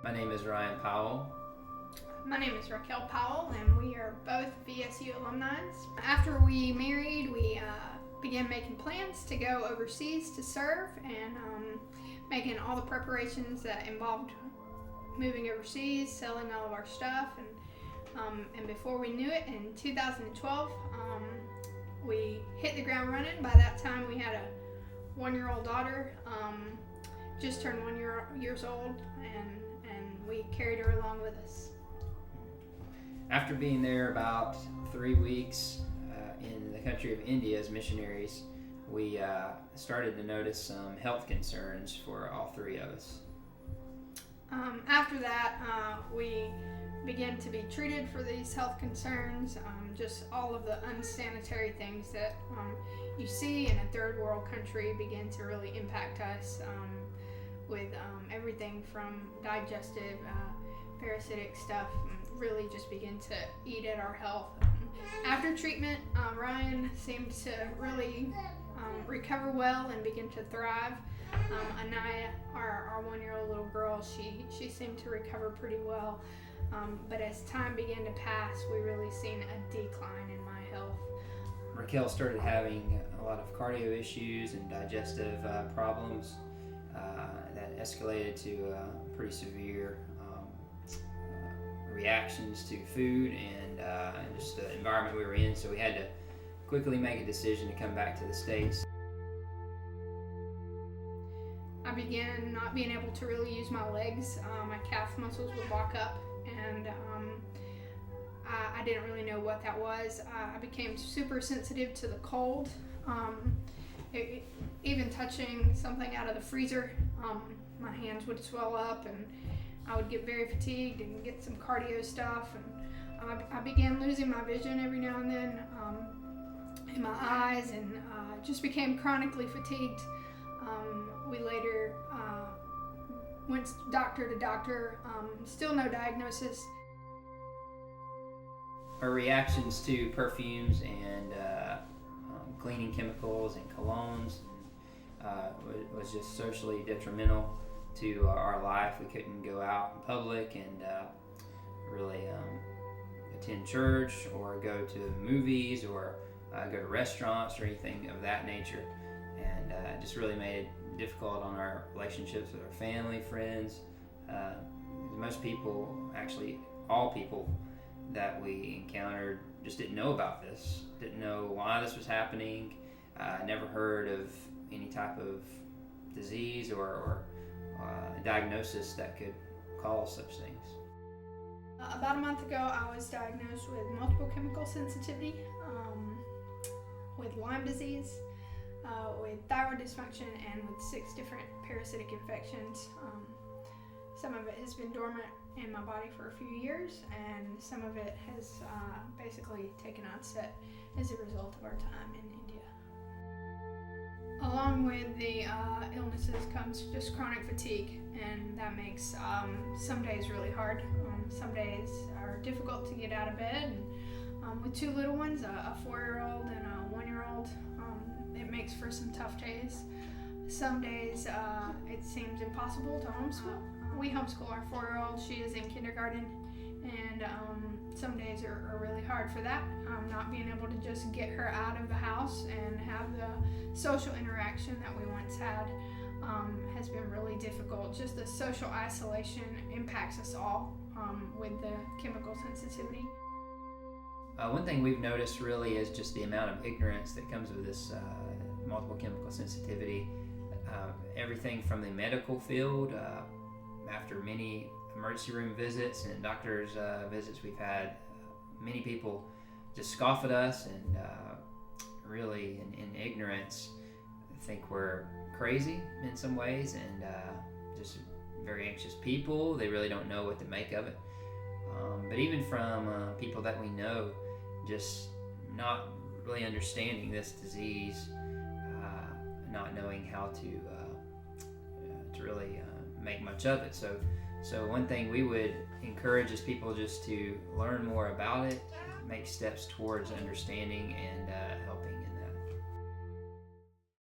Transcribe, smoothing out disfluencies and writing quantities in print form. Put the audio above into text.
My name is Ryan Powell. My name is Raquel Powell, and we are both VSU alumni. After we married, we began making plans to go overseas to serve and making all the preparations that involved moving overseas, selling all of our stuff, and before we knew it, in 2012, we hit the ground running. By that time, we had a 1-year-old daughter, just turned 1 years old, and we carried her along with us. After being there about 3 weeks in the country of India as missionaries, we started to notice some health concerns for all three of us. After that, we began to be treated for these health concerns, just all of the unsanitary things that you see in a third world country begin to really impact us, with everything from digestive, parasitic stuff really just begin to eat at our health. After treatment, Ryan seemed to really recover well and begin to thrive. Anaya, our 1-year-old little girl, she seemed to recover pretty well. But as time began to pass, we really seen a decline in my health. Raquel started having a lot of cardio issues and digestive problems that escalated to pretty severe reactions to food and just the environment we were in. So we had to quickly make a decision to come back to the States. I began not being able to really use my legs. My calf muscles would lock up, and I didn't really know what that was. I became super sensitive to the cold. Even touching something out of the freezer, my hands would swell up, and I would get very fatigued and get some cardio stuff. And I began losing my vision every now and then in my eyes, and just became chronically fatigued. We later went doctor to doctor, still no diagnosis. Our reactions to perfumes and cleaning chemicals and colognes was just socially detrimental to our life. We couldn't go out in public and really attend church or go to movies or go to restaurants or anything of that nature, and it just really made it difficult on our relationships with our family, friends. Most people, actually all people that we encountered, just didn't know about this, didn't know why this was happening, never heard of any type of disease or diagnosis that could cause such things. About a month ago, I was diagnosed with multiple chemical sensitivity, with Lyme disease, with thyroid dysfunction, and with 6 different parasitic infections. Some of it has been dormant in my body for a few years, and some of it has basically taken onset as a result of our time in India. Along with the illnesses comes just chronic fatigue, and that makes some days really hard. Some days are difficult to get out of bed, and with 2 little ones, a 4-year-old and a 1-year-old, it makes for some tough days. Some days it seems impossible to homeschool. We homeschool our 4-year-old. She is in kindergarten, and some days are really hard for that. Not being able to just get her out of the house and have the social interaction that we once had has been really difficult. Just the social isolation impacts us all with the chemical sensitivity. One thing we've noticed really is just the amount of ignorance that comes with this multiple chemical sensitivity. Everything from the medical field, after many emergency room visits and doctor's visits we've had, many people just scoff at us and really in ignorance think we're crazy in some ways, and just very anxious people. They really don't know what to make of it. But even from people that we know, just not really understanding this disease, not knowing how to really make much of it. So one thing we would encourage is people just to learn more about it, make steps towards understanding and helping in